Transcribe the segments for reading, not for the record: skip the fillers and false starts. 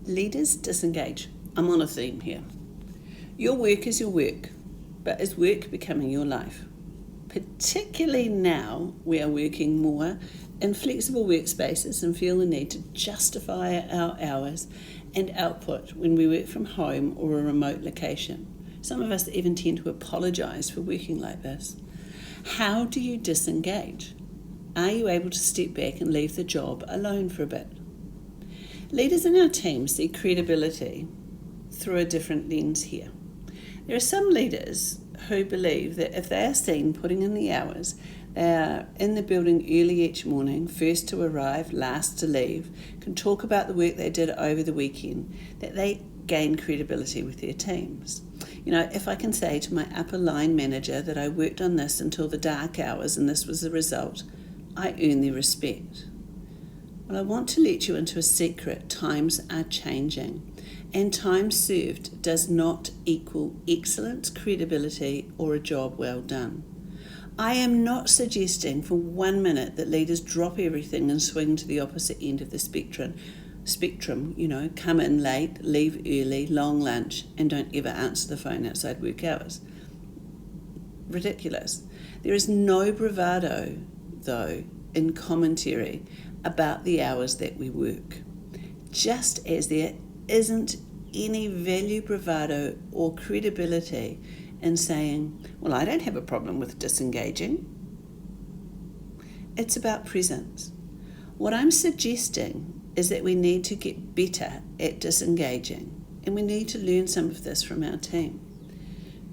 Leaders disengage. I'm on a theme here. Your work is your work, but is work becoming your life? Particularly now we are working more in flexible workspaces and feel the need to justify our hours and output when we work from home or a remote location. Some of us even tend to apologise for working like this. How do you disengage? Are you able to step back and leave the job alone for a bit? Leaders in our team see credibility through a different lens here. There are some leaders who believe that if they are seen putting in the hours, they are in the building early each morning, first to arrive, last to leave, can talk about the work they did over the weekend, that they gain credibility with their teams. If I can say to my upper line manager that I worked on this until the dark hours and this was the result, I earn their respect. Well, I want to let you into a secret. Times are changing, and time served does not equal excellence, credibility, or a job well done. I am not suggesting for 1 minute that leaders drop everything and swing to the opposite end of the spectrum, come in late, leave early, long lunch, and don't ever answer the phone outside work hours. Ridiculous. There is no bravado, though, in commentary about the hours that we work. Just as there isn't any value, bravado, or credibility in saying, well, I don't have a problem with disengaging. It's about presence. What I'm suggesting is that we need to get better at disengaging, and we need to learn some of this from our team.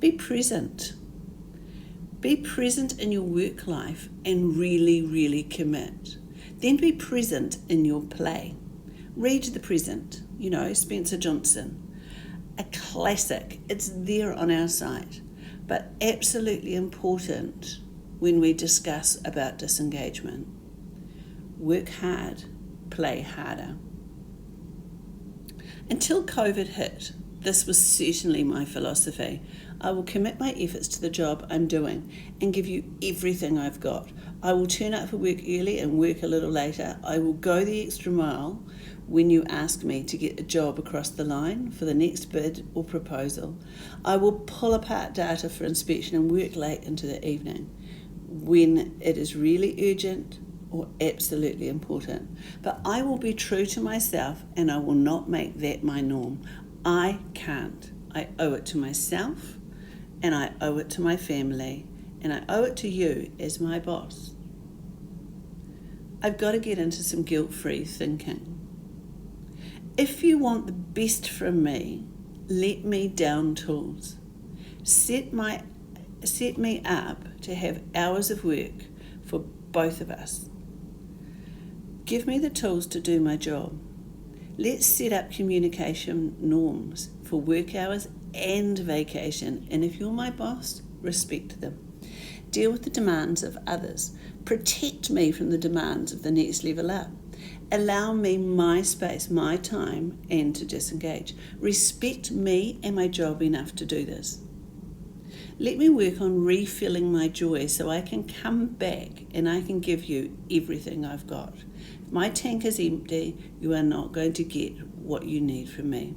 Be present. Be present in your work life and really, really commit. Then be present in your play. Read The Present, Spencer Johnson. A classic. It's there on our site, but absolutely important when we discuss about disengagement. Work hard, play harder. Until COVID hit, this was certainly my philosophy. I will commit my efforts to the job I'm doing and give you everything I've got. I will turn up for work early and work a little later. I will go the extra mile when you ask me to get a job across the line for the next bid or proposal. I will pull apart data for inspection and work late into the evening when it is really urgent or absolutely important. But I will be true to myself and I will not make that my norm. I can't. I owe it to myself, and I owe it to my family, and I owe it to you as my boss. I've got to get into some guilt-free thinking. If you want the best from me, let me down tools. Set me up to have hours of work for both of us. Give me the tools to do my job. Let's set up communication norms for work hours and vacation, and if you're my boss, respect them. Deal with the demands of others. Protect me from the demands of the next level up. Allow me my space, my time, and to disengage. Respect me and my job enough to do this. Let me work on refilling my joy so I can come back and I can give you everything I've got. If my tank is empty, you are not going to get what you need from me.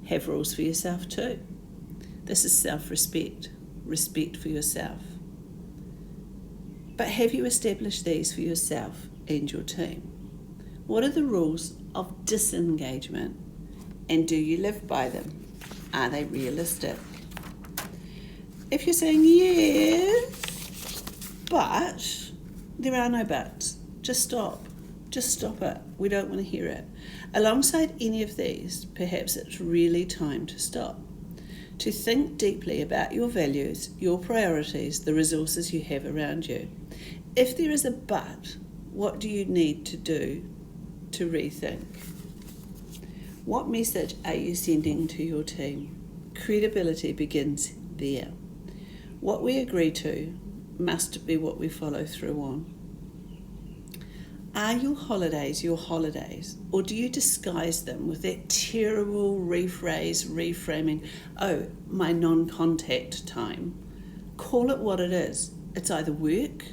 Have rules for yourself too. This is self-respect, respect for yourself. But have you established these for yourself and your team? What are the rules of disengagement, and do you live by them? Are they realistic? If you're saying yes, but there are no buts, just stop. Just stop it. We don't want to hear it. Alongside any of these, perhaps it's really time to stop. To think deeply about your values, your priorities, the resources you have around you. If there is a but, what do you need to do to rethink? What message are you sending to your team? Credibility begins there. What we agree to must be what we follow through on. Are your holidays, or do you disguise them with that terrible reframing, oh, my non-contact time? Call it what it is. It's either work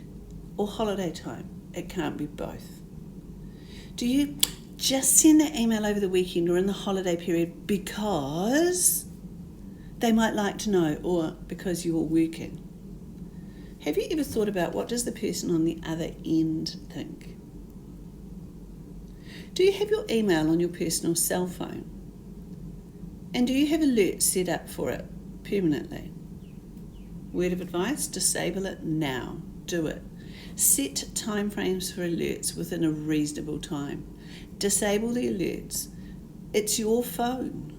or holiday time. It can't be both. Do you just send that email over the weekend or in the holiday period because they might like to know, or because you're working. Have you ever thought about what does the person on the other end think? Do you have your email on your personal cell phone? And do you have alerts set up for it permanently? Word of advice, disable it now. Do it. Set timeframes for alerts within a reasonable time. Disable the alerts. It's your phone.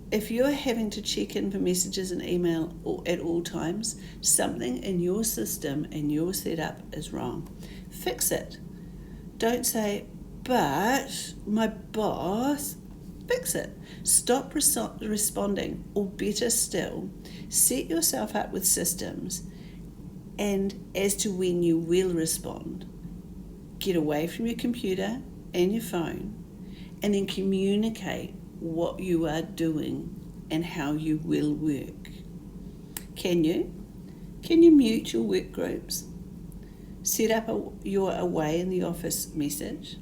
If you're having to check in for messages and email at all times, something in your system and your setup is wrong. Fix it. Don't say, but my boss. Fix it. Stop responding, or better still, set yourself up with systems and as to when you will respond. Get away from your computer and your phone and then communicate what you are doing and how you will work. Can you? Can you mute your work groups? Set up your away in the office message.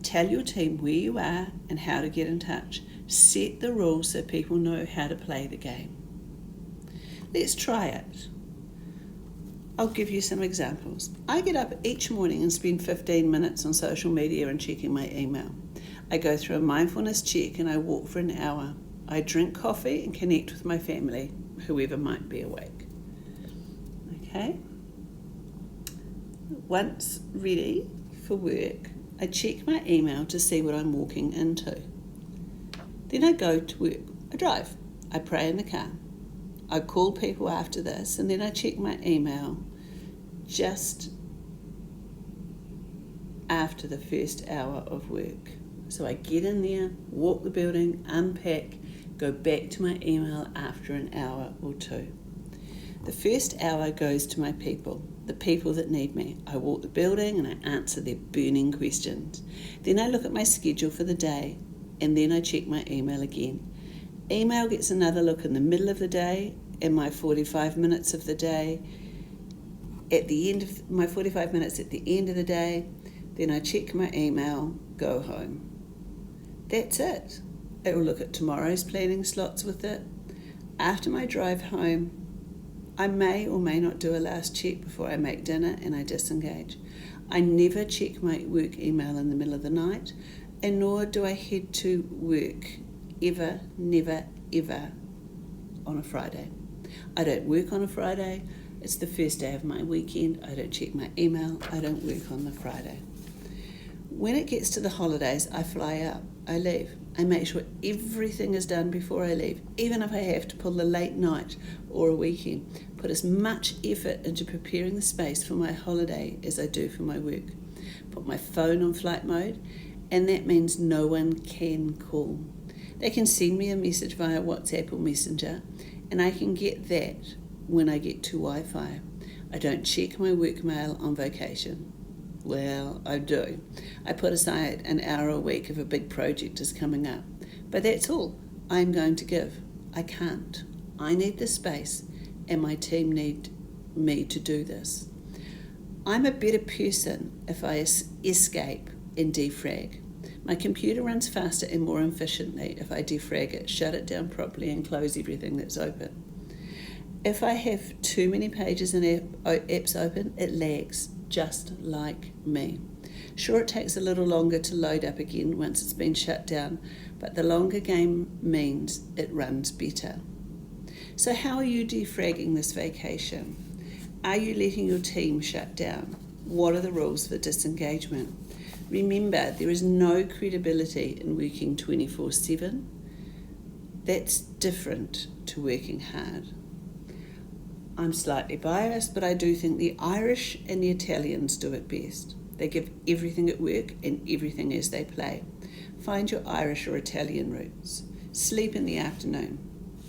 Tell your team where you are and how to get in touch. Set the rules so people know how to play the game. Let's try it. I'll give you some examples. I get up each morning and spend 15 minutes on social media and checking my email. I go through a mindfulness check and I walk for an hour. I drink coffee and connect with my family, whoever might be awake. Okay? Once ready for work, I check my email to see what I'm walking into. Then I go to work. I drive. I pray in the car. I call people after this, and then I check my email just after the first hour of work. So I get in there, walk the building, unpack, go back to my email after an hour or two. The first hour goes to my people, the people that need me. I walk the building and I answer their burning questions. Then I look at my schedule for the day, and then I check my email again. Email gets another look in the middle of the day, and my 45 minutes of the day, at the end of my 45 minutes at the end of the day. Then I check my email, go home. That's it. It will look at tomorrow's planning slots with it. After my drive home, I may or may not do a last check before I make dinner, and I disengage. I never check my work email in the middle of the night, and nor do I head to work ever, never, ever on a Friday. I don't work on a Friday. It's the first day of my weekend. I don't check my email. I don't work on the Friday. When it gets to the holidays, I fly out. I leave. I make sure everything is done before I leave, even if I have to pull the late night or a weekend. Put as much effort into preparing the space for my holiday as I do for my work. Put my phone on flight mode, and that means no one can call. They can send me a message via WhatsApp or Messenger, and I can get that when I get to Wi-Fi. I don't check my work mail on vacation. Well, I do. I put aside an hour a week if a big project is coming up. But that's all I'm going to give. I can't. I need the space, and my team need me to do this. I'm a better person if I escape and defrag. My computer runs faster and more efficiently if I defrag it, shut it down properly, and close everything that's open. If I have too many pages and apps open, it lags, just like me. Sure, it takes a little longer to load up again once it's been shut down, but the longer game means it runs better. So how are you defragging this vacation? Are you letting your team shut down? What are the rules for disengagement? Remember, there is no credibility in working 24/7. That's different to working hard. I'm slightly biased, but I do think the Irish and the Italians do it best. They give everything at work and everything as they play. Find your Irish or Italian roots. Sleep in the afternoon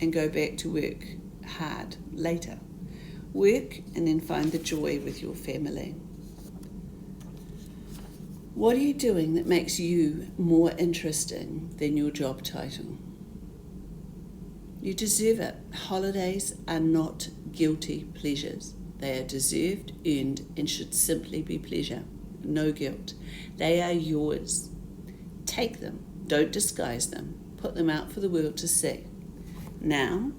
and go back to work hard later. Work and then find the joy with your family. What are you doing that makes you more interesting than your job title? You deserve it. Holidays are not guilty pleasures. They are deserved, earned, and should simply be pleasure. No guilt. They are yours. Take them. Don't disguise them. Put them out for the world to see. Now,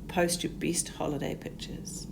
post your best holiday pictures.